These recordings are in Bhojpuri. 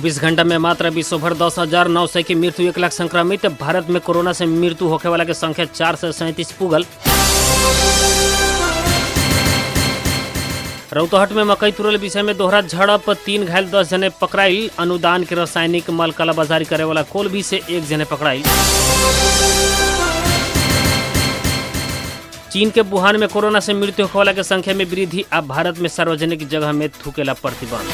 24 घंटा में मात्र विश्व भर 10,900 की मृत्यु, 1 लाख संक्रमित। भारत में कोरोना से मृत्यु होने वाला की संख्या 437 पुगल। रौतहट में मकई तुरल विषय में दोहरा झड़प, 3 घायल 10 जने पकड़ाई। अनुदान के रासायनिक मल कालाबाजारी करे वाला कोलभी से 1 जने पकड़ाई। चीन के वुहान में कोरोना से मृत्यु होने वाला की संख्या में वृद्धि। अब भारत में सार्वजनिक जगह में थूकेला प्रतिबंध।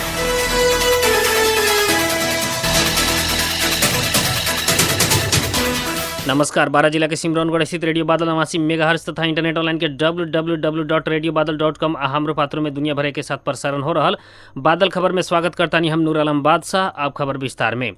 नमस्कार। बारा जिला के सिमरौनगढ़ स्थित रेडियो बादल 89 मेगाहर्ट्ज तथा इंटरनेट ऑनलाइन के www.radiobadal.com आ हमरो पात्रों में दुनिया भर के साथ प्रसारण हो रहा बादल खबर में स्वागत करता हम नूर आलम बादशाह। आप खबर विस्तार में।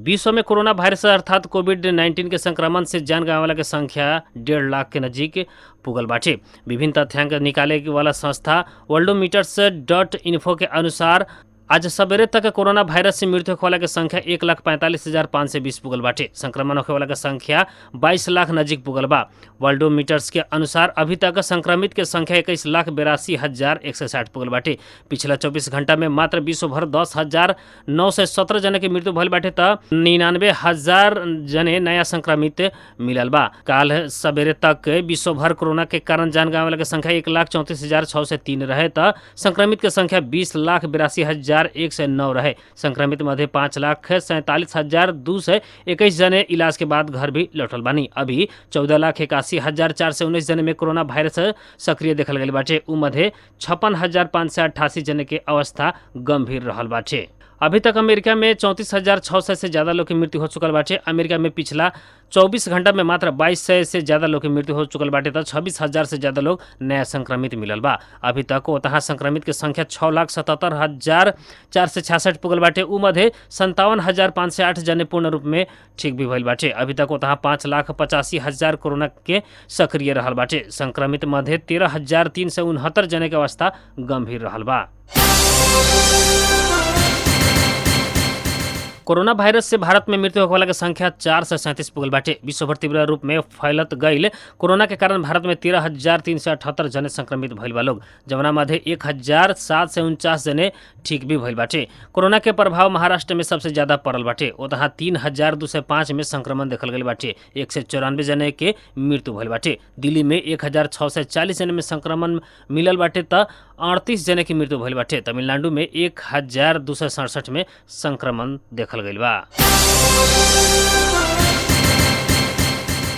विश्व में कोरोना वायरस अर्थात कोविड-19 के संक्रमण से जान गंवावे वाला के संख्या 1.5 लाख के नजीक पुगल बाटे। विभिन्न तथ्यांक निकाले वाला संस्था वर्ल्डोमीटर्स.info के अनुसार आज सवेरे तक कोरोना वायरस से मृत्यु होने वाला की संख्या 1,45,520 पुगल बाटे। संक्रमण होने वाला की संख्या 22 लाख नजीक पुगल बा। वर्ल्डोमीटर्स के अनुसार अभी तक संक्रमित के संख्या 21,82,160 पुगल बाटे। पिछला 24 घंटा में मात्र विश्व भर 10,917 जने की मृत्यु भइल बाटे त 99,000 जने नया संक्रमित मिलल बा। काल सवेरे तक विश्व भर कोरोना के कारण जान गंवावे वाला की संख्या 1,34,603 रहे त संक्रमित के संख्या 20,82,109 रहे। संक्रमित मध्य 5,47,221 जने इलाज के बाद घर भी लौटल बानी। अभी 14,81,419 जने में कोरोना वायरस सक्रिय देखल गई बाटे। उ मध्य 56,588 जने के अवस्था गंभीर रहल बाटे। अभी तक अमेरिका में 34,600 से ज़्यादा लोग की मृत्यु हो चुकल बाटे। अमेरिका में पिछला 24 घंटा में मात्र 2,200 से ज़्यादा लोग की मृत्यु हो चुकल बाटे तो 26,000 से ज़्यादा लोग नया संक्रमित मिलल बा। अभी तक वहाँ संक्रमित के संख्या 6,77,466 पुगल बाटे। उ मध्य 57,508 जने पूर्ण रूप में ठीक भी भइल बाटे। अभी तक वहाँ 5,85,000 कोरोना के सक्रिय रहल बाटे। संक्रमित मध्य 13,369 जने के अवस्था गंभीर रहल बा। कोरोना वायरस से भारत में मृत्यु होने वाला की संख्या 437 पुगल बाटे। विश्वभर तीव्र रूप में फैलत गईल कोरोना के कारण भारत में 13,378 जने संक्रमित भइल बा लोग, जवना मध्य 1,749 जने ठीक भी भइल बाटे। कोरोना के प्रभाव महाराष्ट्र में सबसे ज्यादा पड़ल बाटे। वहाँ 3,205 में संक्रमण देखल गई बाटे। 194 जने के मृत्यु भइल बाटे। दिल्ली में 1,640 जने में संक्रमण मिलल बाटे त 38 जने की मृत्यु भइल बाटे। तमिलनाडु में 1,267 में संक्रमण देखल गई बा।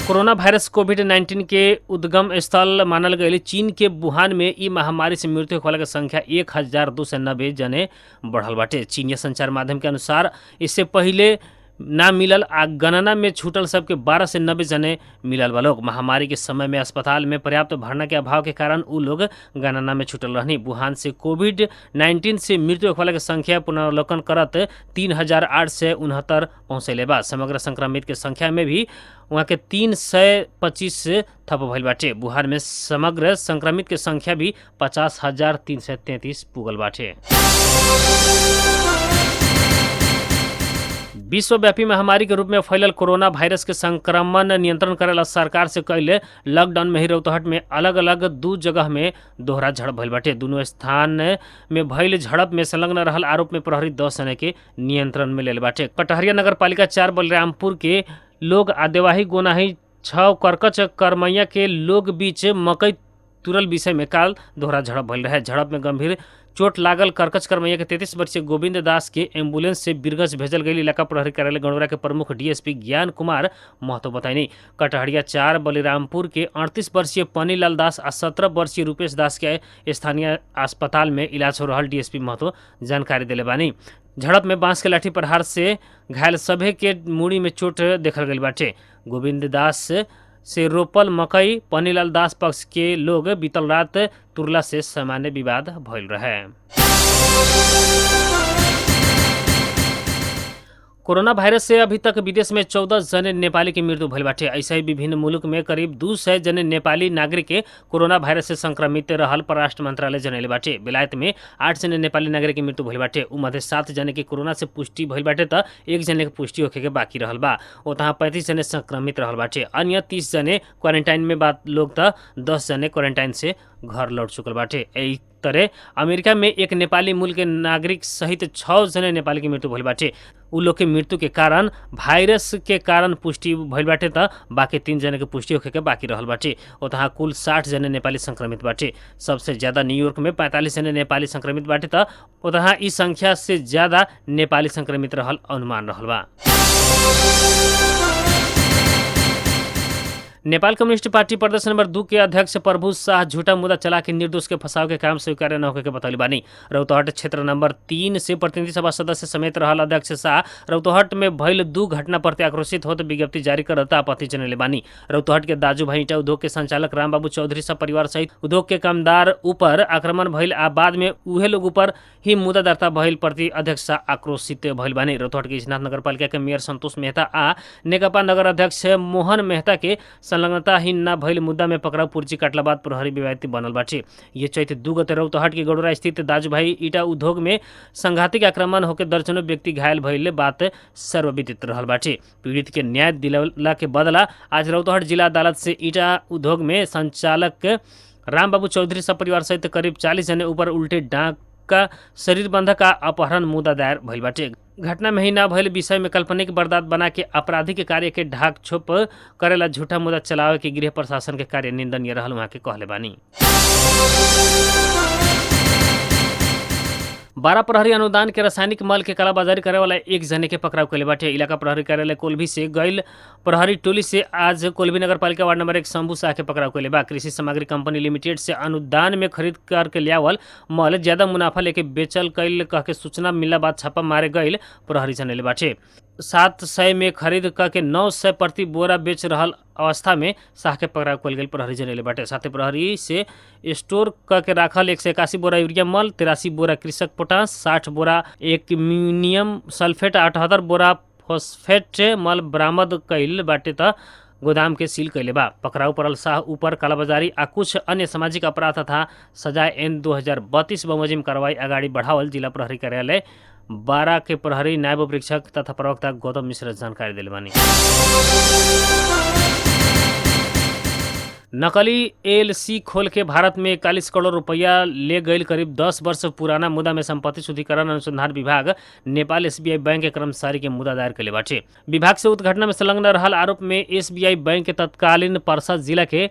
कोरोना वायरस कोविड-19 के उद्गम स्थल मानल गई चीन के वुहान में ई महामारी से मृत्यु होने की संख्या 1,290 जने बढ़ल बाटे। चीनी संचार माध्यम के अनुसार इससे पहले ना मिलल आ गणना में छूटल सबके 12 से 90 जने मिलल बा लोग। महामारी के समय में अस्पताल में पर्याप्त भरना के अभाव के कारण उ लोग गणना में छूटल रहनी। वुहान से कोविड-19 से मृत्यु होने वाला की संख्या पुनर्वलोकन करत 3,869 पहुँचले बा। समग्र संक्रमित के संख्या में भी वहाँ के 325 थप भइल बाटे। वुहान में समग्र संक्रमित के संख्या भी 50,333 पुगल बाटे। विश्वव्यापी महामारी के रूप में फैलल कोरोना वायरस के संक्रमण नियंत्रण करेला सरकार से कैले लॉकडाउन में ही रौतहट में अलग अलग 2 जगह में दोहरा झड़प भइल बाटे। दोनों स्थान में भइल झड़प में संलग्न रहल आरोप में प्रहरी 10 जने के नियंत्रण में लेल बाटे। कटहरिया नगर पालिका 4 बलरामपुर के लोग आदेवाही गोनाही 6 करकच करमैया के लोग बीच मकई तुरल विषय में काल दोहरा झड़प भइल रहे। झड़प में गंभीर चोट लागल करकच करमैया के 33 वर्षीय गोविंद दास के एम्बुलेंस से बीरगंज भेजल गई। इलाका प्रहरी कार्यालय गणोरा के प्रमुख डीएसपी ज्ञान कुमार महतो बताइनी। कटहरिया 4 बलिरामपुर के 38 वर्षीय पनीलाल दास आ 17 वर्षीय रूपेश दास के स्थानीय अस्पताल में इलाज हो रहा डीएसपी महतो जानकारी दिले बानी। झड़प में बांस के लाठी प्रहार से घायल सभे के मुड़ी में चोट देखल गई बाटे। गोविंद दास से रोपल मकई पनीलाल दास पक्ष के लोग बीतल रात तुरला से सामान्य विवाद भइल रहे। कोरोना वायरस से अभी तक विदेश में 14 जने नेपाली की मृत्यु भइल बाटे। ऐसे ही विभिन्न मुल्क में करीब 200 जने नेपाली नागरिक के कोरोना वायरस से संक्रमित रहल परराष्ट्र मंत्रालय जनैले बाटे। बेलायत में 8 जने नेपाली नागरिक की मृत्यु भइल बाटे। उ मध्य 7 जने की कोरोना से पुष्टि भइल बाटे त 1 जने के पुष्टि होखे के बाकी रहल बा। ओतहा 35 जने संक्रमित रहल बाटे। अन्य 30 जने क्वारेंटाइन में बात लोग त 10 जने क्वारेंटाइन से घर लौट चुकल बाटे। एही तरह अमेरिका में एक नेपाली मूल के नागरिक सहित 6 जने नेपाली की मृत्यु भइल बाटे। उ लोग के मृत्यु के कारण वायरस के कारण पुष्टि भइल बाटे त बाकी 3 जने के पुष्टि होखे के बाकी रहल बाटे। ओतहा कुल 60 जने नेपाली संक्रमित बाटे। सबसे ज्यादा न्यूयॉर्क में 45 जने नेपाली संक्रमित बाटे त ओतहा ई संख्या से ज्यादा नेपाली संक्रमित रहल अनुमान रहल बा। नेपाल कम्युनिस्ट पार्टी प्रदेश नंबर 2 के अध्यक्ष प्रभु शाह झूठा मुद्दा चला के निर्दोष के फंसाव के काम स्वीकार्य न होके के बतौली बानी। रौतहट क्षेत्र नंबर 3 से प्रतिनिधि सभा सदस्य समेत रहल अध्यक्ष शाह रौतहट में भइल 2 घटना प्रति आक्रोशित होत विज्ञप्ति जारी करता आपत्ति जनैले बानी। रौतहट के दाजू भाई ईंटा उद्योग के संचालक रामबाबू चौधरी सब परिवार सहित उद्योग के कामदार ऊपर आक्रमण भइल आ बाद में उहे लोग ऊपर ही मुद्दा दर्ता भइल प्रति अध्यक्ष शाह आक्रोशित भइल बानी। रौतहट के इस्नाथ नगरपालिका के मेयर संतोष मेहता आ नेकपा नगर अध्यक्ष मोहन मेहता के संलग्नता ही न भइल मुद्दा में पकड़ाव पूर्ची काटला बाद प्रहरी विवादित बनल बाटे। ये चैत 2 गते रौतहट के गडोरा स्थित दाजूभाई ईटा उद्योग में संघातिक आक्रमण होकर दर्जनों व्यक्ति घायल भइले बात सर्वविदित रहल बाटे। पीड़ित के न्याय दिलवला के बदला आज रौतहट जिला अदालत से ईटा उद्योग में संचालक रामबाबू चौधरी सब परिवार सहित करीब 40 जने ऊपर उल्टे डाक का शरीर बंधक का अपहरण मुद्दा दायर भइल बाटे। घटना में ही ना भइल विषय में काल्पनिक बर्दात बना के आपराधिक कार्य के ढाक छोप करेला झूठा मुद्दा चलावे के गृह प्रशासन के कार्य निंदनीय रहल वहाँ के कहले बानी। 12 प्रहरी अनुदान के रासायनिक मल के कालाबाजारी करे वाला 1 जने के पकड़ाव कैले बाटे। इलाका प्रहरी कार्यालय कोल्भी से गैल प्रहरी टोली से आज कोल्भी नगरपालिका वार्ड नंबर 1 शंभू शाह के पकड़ाव कैले बा। कृषि सामग्री कंपनी लिमिटेड से अनुदान में खरीद करके लियावल मल ज्यादा मुनाफा लेके बेचल कैल कह के सूचना मिलला बाद छापा मारे गैल प्रहरी जनैले बाटे। 700 में खरीद करके 900 प्रति बोरा बेच रहल अवस्था में शाह के पकड़ाव कल गई प्रहरी जनैले बाटे। साथ ही प्रहरी से स्टोर करके राखल 181 बोरा यूरिया मल, 83 बोरा कृषक पोटास, 60 बोरा एल्यूमिनियम सल्फेट, 78 बोरा फॉस्फेट मल बरामद कैल बाटे त गोदाम के सील कैले बा। पकड़ाव पड़ल शाह ऊपर कालाबाजारी आ कुछ अन्य सामाजिक अपराध तथा सजाए N 2032 बमोजिम कार्रवाई अगाडि बढ़ावल जिला प्रहरी कार्यालय 12 के प्रहरी नायब परीक्षक तथा प्रवक्ता गौतम मिश्र जानकारी दिले बानी। नकली एलसी खोल के भारत में 41 करोड़ रुपया ले गई करीब 10 वर्ष पुराना मुद्दा में संपत्ति शुद्धिकरण अनुसंधान विभाग नेपाल SBI बैंक के कर्मचारी के मुद्दा दायर कैले बाटे। विभाग से उक्त घटना में संलग्न रहल आरोप में SBI बैंक के तत्कालीन पर्सा जिला के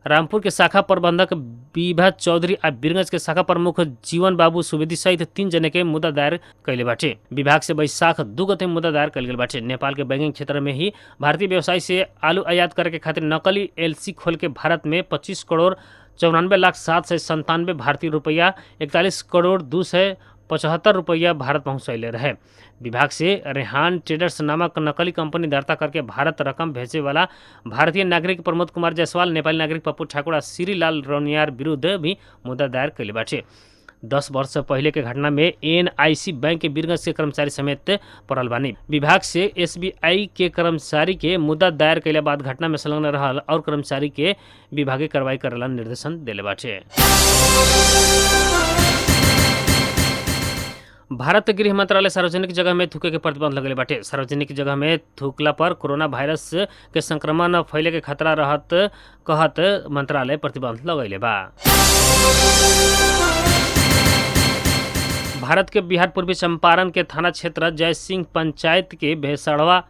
रामपुर के शाखा प्रबंधक विभा चौधरी आ बीरगंज के शाखा प्रमुख जीवन बाबू सुवेदी सहित 3 जने के मुद्दा दायर कैले बाटे। विभाग से वैशाख 2 गते मुद्दा दायर कैल गेल बाटे। नेपाल के बैंकिंग क्षेत्र में ही भारतीय व्यवसाय से आलू आयात करे के खातिर नकली एलसी खोल के भारत में 25 करोड़ 94,797 भारतीय रुपया 41 करोड़ 275 रुपया भारत पहुँचैले रहे। विभाग से रेहान ट्रेडर्स नामक नकली कंपनी दर्ता करके भारत रकम भेजे वाला भारतीय नागरिक प्रमोद कुमार जायसवाल, नेपाली नागरिक पप्पू ठाकुर आ श्रीलाल रौनियार विरुद्ध भी मुद्दा दायर कैले बाटे। 10 वर्ष पहले के घटना में NIC बैंक के बीरगंज के कर्मचारी समेत पड़ल बानी। विभाग से SBI के कर्मचारी के मुद्दा दायर कैले बाद घटना में संलग्न रहल और कर्मचारी के विभागीय कार्रवाई करेला निर्देशन देले बाटे। भारत गृह मंत्रालय सार्वजनिक जगह में थूके के प्रतिबंध लगले बाटे। सार्वजनिक जगह में थूकला पर कोरोना वायरस के संक्रमण फैले के खतरा रहत कहत मंत्रालय प्रतिबंध लगैले बा। भारत के बिहार पूर्वी चंपारण के थाना क्षेत्र जयसिंह पंचायत के भेसड़वा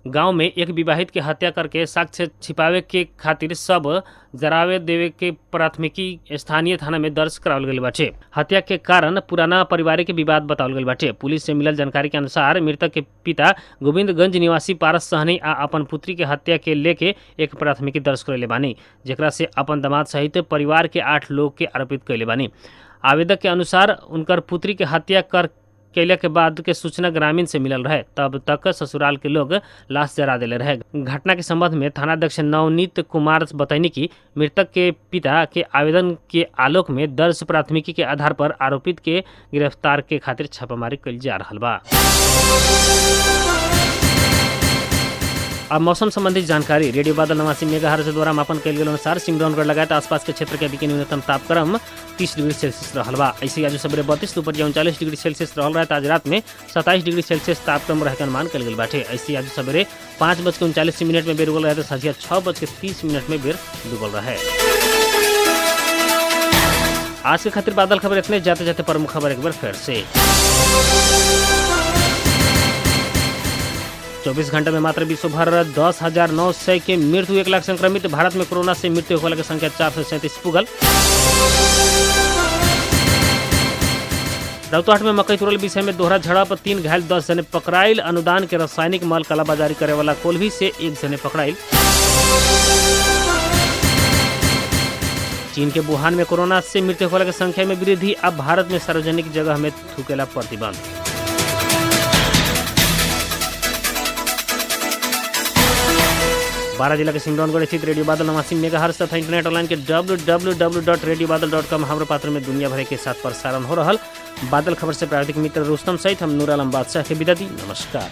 गांव में एक विवाहित के हत्या करके साक्ष्य छिपावे के खातिर सब जरावे देवे के प्राथमिकी स्थानीय थाना में दर्ज करावल गई बाटे। हत्या के कारण पुराना पारिवारिक विवाद बतावल गई बाटे। पुलिस से मिलल जानकारी के अनुसार मृतक के पिता गोविंदगंज निवासी पारस सहनी आ अपन पुत्री के हत्या के लेके एक प्राथमिकी दर्ज करले बानी, जेकरा से अपन दामाद सहित परिवार के 8 लोग के आरोपित कैले बानी। आवेदक के अनुसार उनकर पुत्री के हत्या कर कैले के बाद के सूचना ग्रामीण से मिलल रहे, तब तक ससुराल के लोग लाश जरा देले रहे। घटना के संबंध में थानाध्यक्ष नवनीत कुमार बतैनी कि मृतक के पिता के आवेदन के आलोक में दर्ज प्राथमिकी के आधार पर आरोपित के गिरफ्तार के खातिर छापामारी कैल जा रहल बा। अब मौसम संबंधी जानकारी। रेडियो बादल 89 मेगाहर्ट्ज द्वारा मापन कयल गेल अनुसार सिमरौनगढ़ लगायत आसपास के क्षेत्र के अभी के न्यूनतम तापक्रम 30 डिग्री सेल्सियस रहल बा। ऐसे आज सवेरे 32, दोपहर 39 डिग्री सेल्सियस रहल रहा। आज रात में 27 डिग्री सेल्सियस तापक्रम रहे के अनुमान कयल गेल बाटे। ऐसे आज सवेरे 5:39 में बेर उगल रहे तो संझिया 6:30 में बेर डूबल रहे। आज के खातिर बादल खबर इतने। जाते जाते प्रमुख खबर एक बार फिर से। 24 घंटे में मात्र विश्व भर 10,900 के मृत्यु, 1 लाख संक्रमित। भारत में कोरोना से मृत्यु होने की संख्या 437 पुगल। रौतहट में मकई तुरल विषय में दोहरा झड़प, 3 घायल 10 जने पकड़ाइल। अनुदान के रासायनिक माल कालाबाजारी करे वाला कोल्भी से 1 जने पकड़ाइल। चीन के वुहान में कोरोना से मृत्यु होने की संख्या में वृद्धि। अब भारत में सार्वजनिक जगह में थूकेला प्रतिबंध। बारह जिला के सिमरौनगढ़ स्थित रेडियो बादल 89 मेगाहर्ट्ज तथा इंटरनेट ऑनलाइन के www.radiobadal.com हमरो पात्र में दुनिया भर के साथ प्रसारण हो रहल बादल खबर से प्राकृतिक मित्र रुस्तम सहित हम नूर आलम बादशाह के विदा दी। नमस्कार।